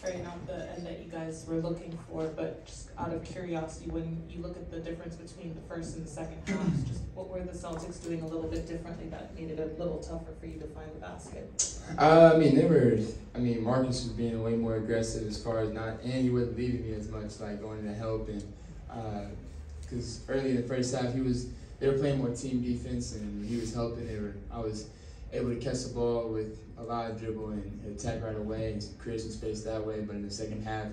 Trae, not the end that you guys were looking for, but just out of curiosity, when you look at the difference between the first and the second halves, just what were the Celtics doing a little bit differently that made it a little tougher for you to find the basket? Marcus was being way more aggressive as far as and he wasn't leaving me as much, like going to help, and because early in the first half they were playing more team defense and he was helping. I was able to catch the ball with a lot of dribble and attack right away and create some space that way. But in the second half,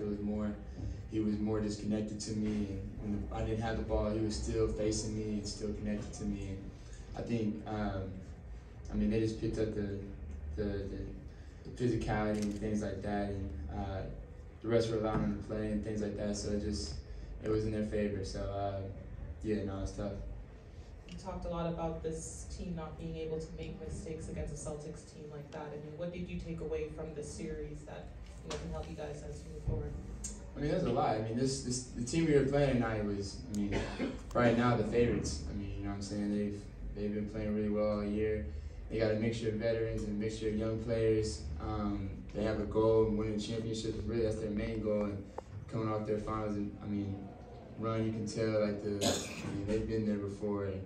he was more disconnected to me. And when I didn't have the ball, he was still facing me and still connected to me. And I think, they just picked up the physicality and things like that, and the rest were allowing them to play and things like that. So it was in their favor. So it's tough. You talked a lot about this team not being able to make mistakes against a Celtics team like that. What did you take away from this series that can help you guys as you move forward? There's a lot. The team we were playing tonight was, right now the favorites. You know what I'm saying? They've been playing really well all year. They got a mixture of veterans and a mixture of young players. They have a goal of winning championships. Really, that's their main goal. And coming off their finals, run, you can tell they've been there before. And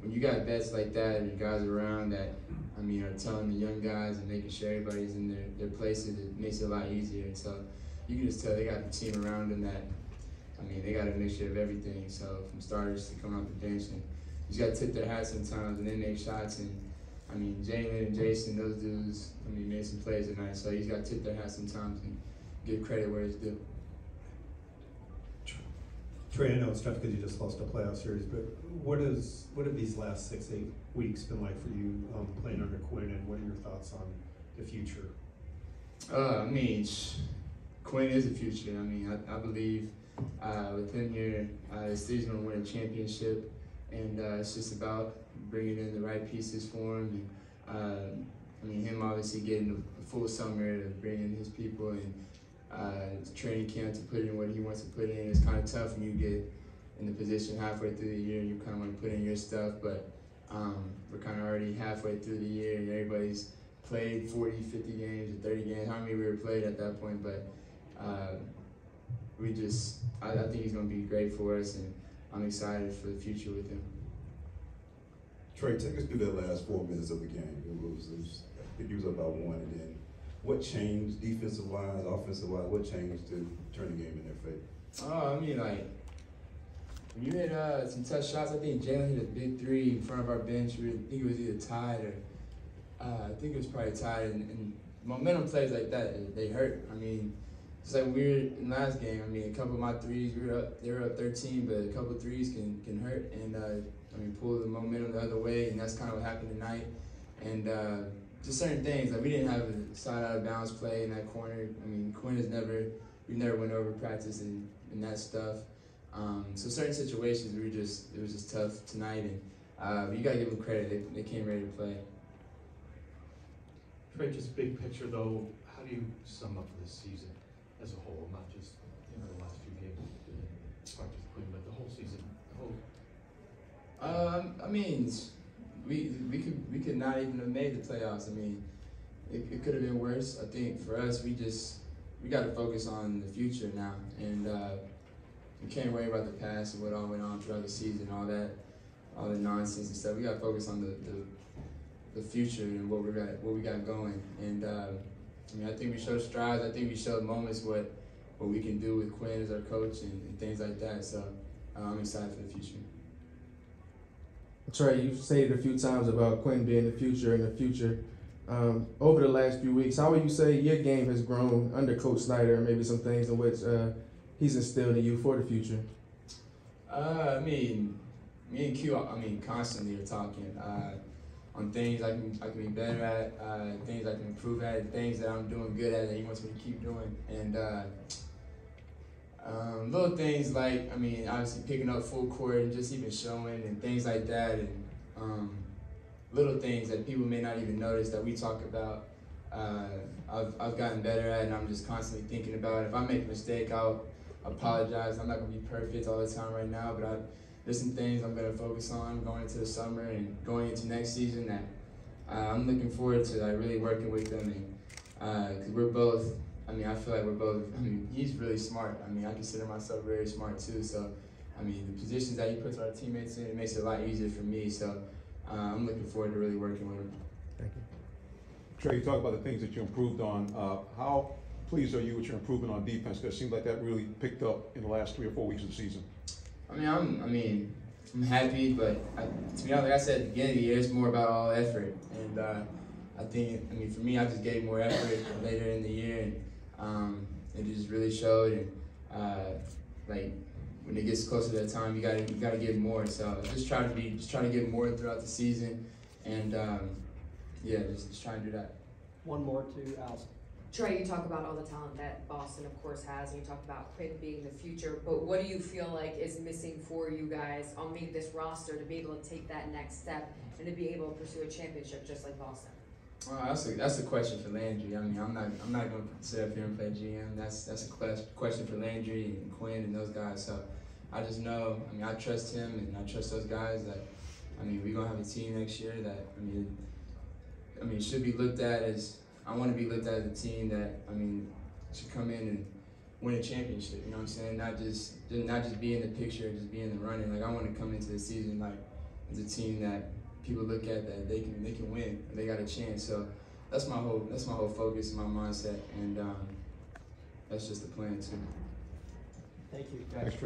when you got vets like that and guys around that are telling the young guys and making sure everybody's in their places, it makes it a lot easier. And so you can just tell they got a team around them that they got a mixture of everything. So from starters to coming off the bench, and you just got to tip their hat sometimes and then make shots. And Jalen and Jason, those dudes, made some plays tonight. So you just got to tip their hat sometimes and give credit where it's due. Trae, I know it's tough because you just lost a playoff series, but what have these last 6-8 weeks been like for you playing under Quin, and what are your thoughts on the future? Quin is the future. I believe with him here, the city's going to win a championship, and it's just about bringing in the right pieces for him. And him obviously getting a full summer to bring in his people and training camp to put in what he wants to put in. It's kind of tough when you get in the position halfway through the year and you kind of want to put in your stuff, but we're kind of already halfway through the year and everybody's played 40, 50 games or 30 games, how many we were played at that point, but I think he's going to be great for us, and I'm excited for the future with him. Trae, take us through that last 4 minutes of the game. I think he was up by 1, and then what changed defensive-wise, offensive-wise? What changed to turn the game in their favor? When you hit some tough shots, I think Jalen hit a big 3 in front of our bench. I think it was either tied or I think it was probably tied. And momentum plays like that, they hurt. Just like we were in last game. A couple of my threes, they were up 13, but a couple of threes can hurt and pull the momentum the other way. And that's kind of what happened tonight. And just certain things, we didn't have a side out of bounds play in that corner. Quin we never went over practice and that stuff. So certain situations, it was just tough tonight, and but you gotta give them credit. They came ready to play. Trae, just big picture though, how do you sum up this season as a whole, not just the last few games, not just Quin, but the whole season? We could not even have made the playoffs. It could have been worse. I think for us, we got to focus on the future now, and we can't worry about the past and what all went on throughout the season, all the nonsense and stuff. We got to focus on the future and what we got going. And I think we showed strides. I think we showed moments what we can do with Quin as our coach and things like that. So I'm excited for the future. Trae, you've stated a few times about Quin being the future and the future. Over the last few weeks, how would you say your game has grown under Coach Snyder, and maybe some things in which he's instilled in you for the future? Me and Q, constantly are talking on things I can be better at, things I can improve at, things that I'm doing good at that he wants me to keep doing. And little things like, obviously picking up full court and just even showing and things like that, and little things that people may not even notice that we talk about. I've gotten better at, and I'm just constantly thinking about it. If I make a mistake, I'll apologize. I'm not going to be perfect all the time right now, but there's some things I'm going to focus on going into the summer and going into next season that I'm looking forward to really working with them, and because we're both I mean, I feel like we're both. I mean, he's really smart. I mean, I consider myself very smart too. So, I mean, the positions that he puts our teammates in, it makes it a lot easier for me. So, I'm looking forward to really working with him. Thank you. Trae, you talk about the things that you improved on. How pleased are you with your improvement on defense? Because it seems like that really picked up in the last 3 or 4 weeks of the season. I'm happy, but to be honest, like I said at the beginning of the year, it's more about all effort. And I think, for me, I just gave more effort later in the year, and it just really showed. And like when it gets closer to that time, you gotta give more. So just try to give more throughout the season, and just try and do that. One more to Allison. Trae, you talk about all the talent that Boston, of course, has, and you talk about Quin being the future, but what do you feel like is missing for you guys on maybe this roster to be able to take that next step and to be able to pursue a championship just like Boston? Well, that's a question for Landry. I'm not going to sit up here and play GM. That's a question for Landry and Quin and those guys. So I just know, I trust him and I trust those guys that, we're going to have a team next year that, it should be looked at as, I want to be looked at as a team that, should come in and win a championship, you know what I'm saying? Not just be in the picture, just be in the running. Like, I want to come into the season like as a team that people look at that they can win, and they got a chance. So that's my whole focus, my mindset, and that's just the plan too. Thank you. Thanks, Trae.